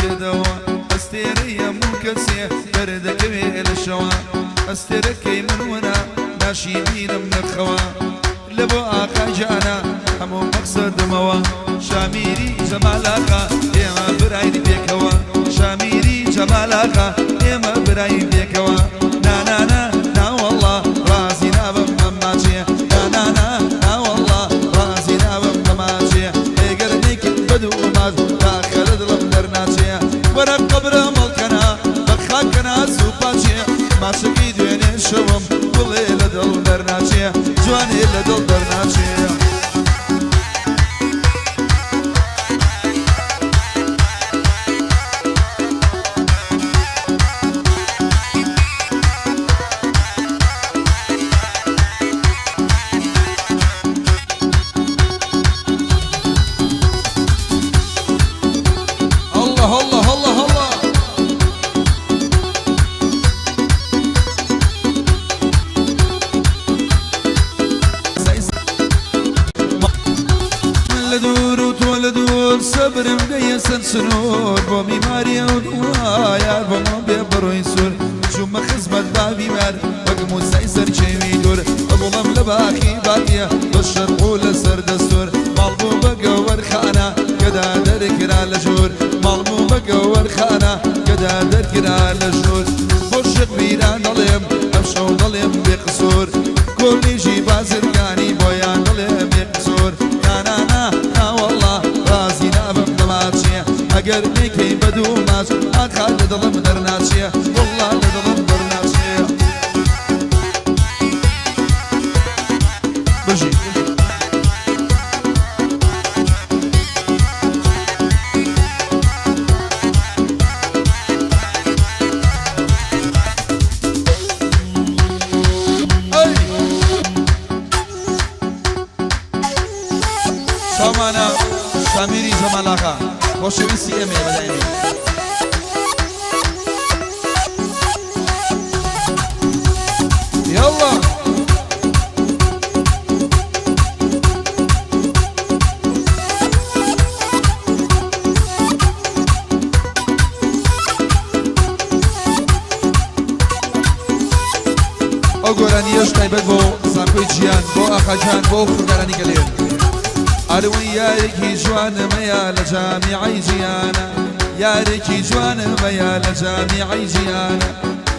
لدوا استيري مو كسي بردك بيل الشوا استركي من ونا ناشيدين من الخوا لبو آخا جانا همو مقصد موا شاميري جمالاقا يما براي بيكوا شاميري جمالاقا يما براي بيكوا نا نا نا نا والله رازينا بمحماتي نا نا نا نا والله رازينا بمحماتي اقرنيك بدو ماز داخل ظلم درناتي ورا قبر ملكنا بخاكنا سوباتي ما شكي دوين شوم كلي لدل درناتي جواني لدل درناتي صبر مقيسن سنور بو ميماري ودوا يار بو مو بيبرو يسور شو ما خزمت بابي مار وقمو سايسر شيمي دور ابولم لباخي باتيا بالشرق ولسر دستور مالبو بقور خانه قدا دركرا لجور مالبو بقور خانه قدا دركرا لجور بوشق بيران ضليم ابشو ضليم بقصور كل شي بازرقاني بويان ضليم بقصور نا نا نا نا والله رازينا بمدماتشي اگر نيكي بدو ماش ادخل لدلم درناتشي والله لدلم درناتشي بجي سامانا شاميري جمالاقا خوشويسي امي بدايمي يلا اوغوراني يوش تايبت بو سامكوي جيان بو اخا جان بو خرگراني قليل أروي ياركي جوان ميا لجامعي جيانا ياركي جوان ميا لجامعي جيانا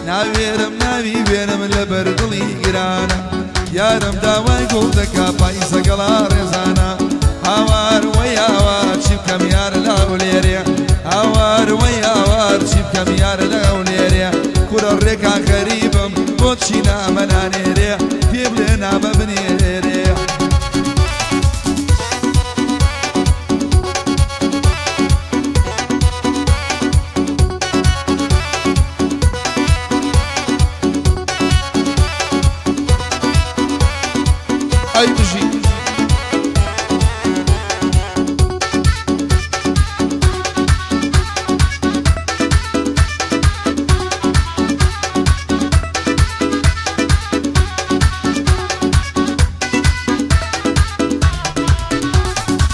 ناويرم ناوي بينم لبردلي قرانا يارم داواي قولدكا بايسا قلا رزانا هاوار وياوار شبكم يار لاوليريا هاوار وياوار شبكم يار لاوليريا كورا الركا غريبم بوتشينا منانيريا بيبلنا مبنيريا أي بجي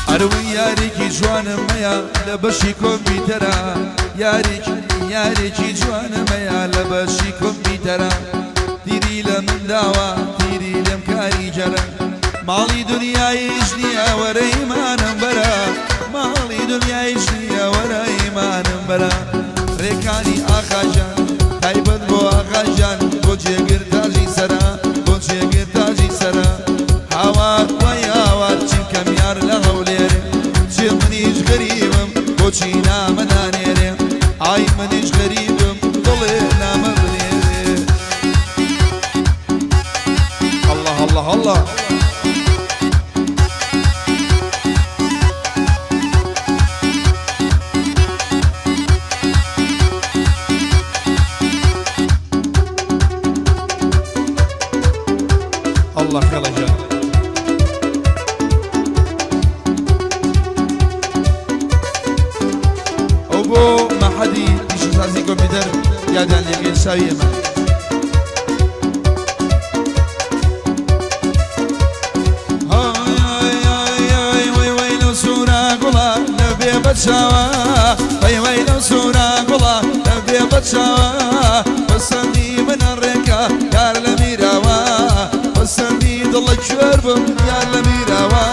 أروي ياريكي جوان ميا لبشي كمبيوترا ياريكي جوان ميا لبشي كمبيوترا تيري لمن داوا تيري لم كاري جرا مالي دنيا يجني ورا إيمانم برا مالي دنيا يجني ورا إيمانم برا ريكاني آخا جان تايبت بو آخا جان بو جيگر تاجي سرا بو جيگر تاجي سرا هاوار وياوار چنكم يار لغوليري چي منيش غريبم بو چينا منانيري آي منيش غريبم ضلينا مبنيري الله الله الله الله kalacak. وبو ما حدي يشوفازيكم بدر يا دان يقين ساوية ما هاي وي لو سورة قلا نبي بتشاوا وي لو سورة بچاوا بسندی من الرکا یار لمیراوا بسندی دل چربم یار لمیراوا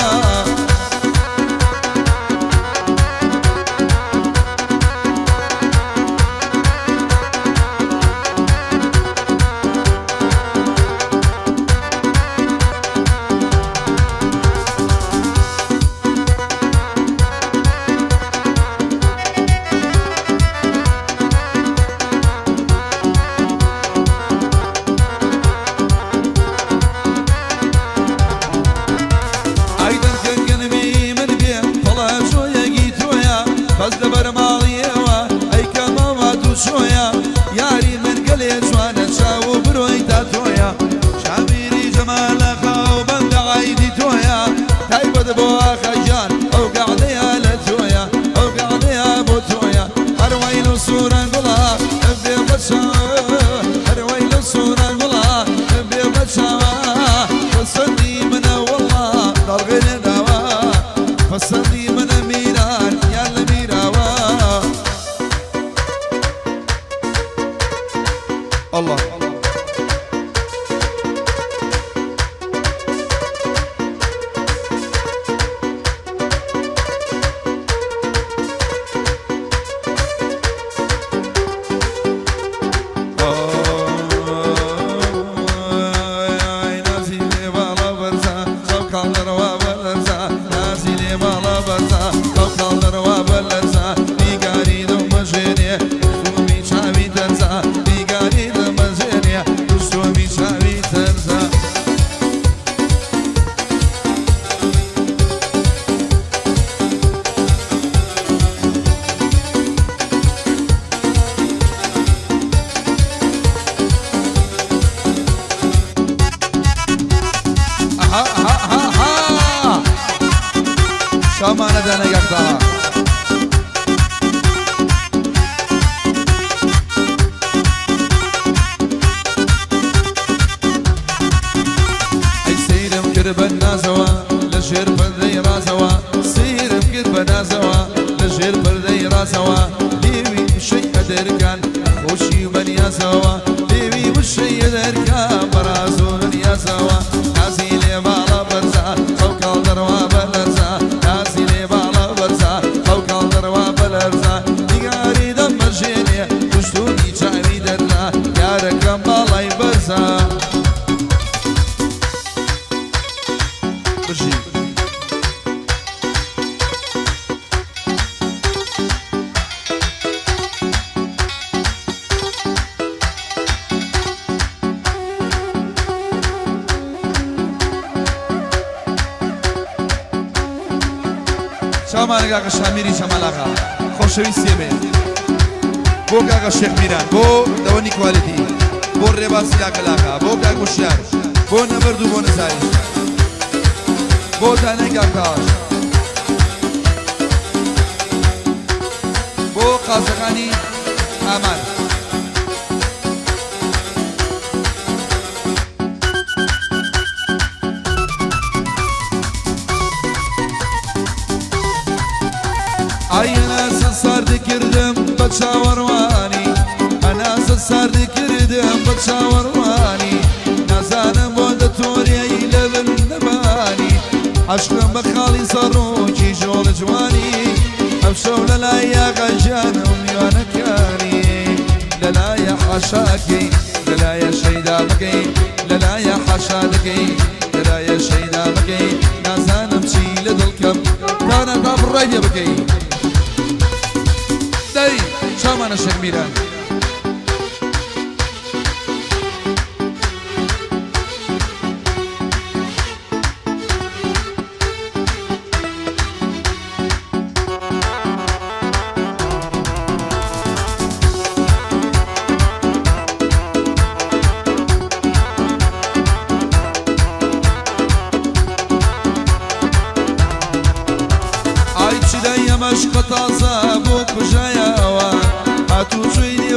الله شامانه دانه گفتا ای سیرم کربن نازوا لشیر پردی رازوا سیرم کربن نازوا لشیر پردی رازوا لیوی مشی ادرکان خوشی من یاسوا لیوی مشی ادرکان برازو من یاسوا نازیلی بالا برزا خوکال دروا بلرزا نازیلی بالا برزا خوکال دروا بلرزا دیگاری دم مرجینی پشتونی چاوی درنا یارکم بالای برزا برجی شامان قاقا شامیری شمال آقا خوشویستیه بین بو قاقا شیخ میران بو دوانی کوالیتی بو ریباسی لاقا بو قاقا شیار بو نبردو بو نزاری بو دانه قاقاش بو قازقانی آمان أنا صار ذكردم بتشاورواني أنا صار ذكردم بتشاورواني نازانا بود توري لبن نباني عشق بخالي صاروكي جول جواني أمشوا لا يا غجان وميوانا كاني لا يا حشاكي لا يا شيدا بكي لا يا حشادكي لا يا شيدا بكي نازانا مشي لدلكم كان طاب الرأي بكي داي شامان الشيخ ميران مشق تازه بو کجایا و هاتو شوی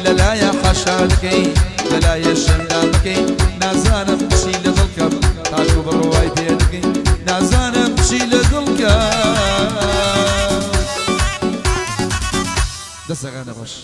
لەلایە حەشادەکەی لەلایە شەندامەکەی نازانم چی لە دڵکەم تاکو بڕۆوای پێ دەکەی نازانم چی لە دڵکەم دەسەغانە بەش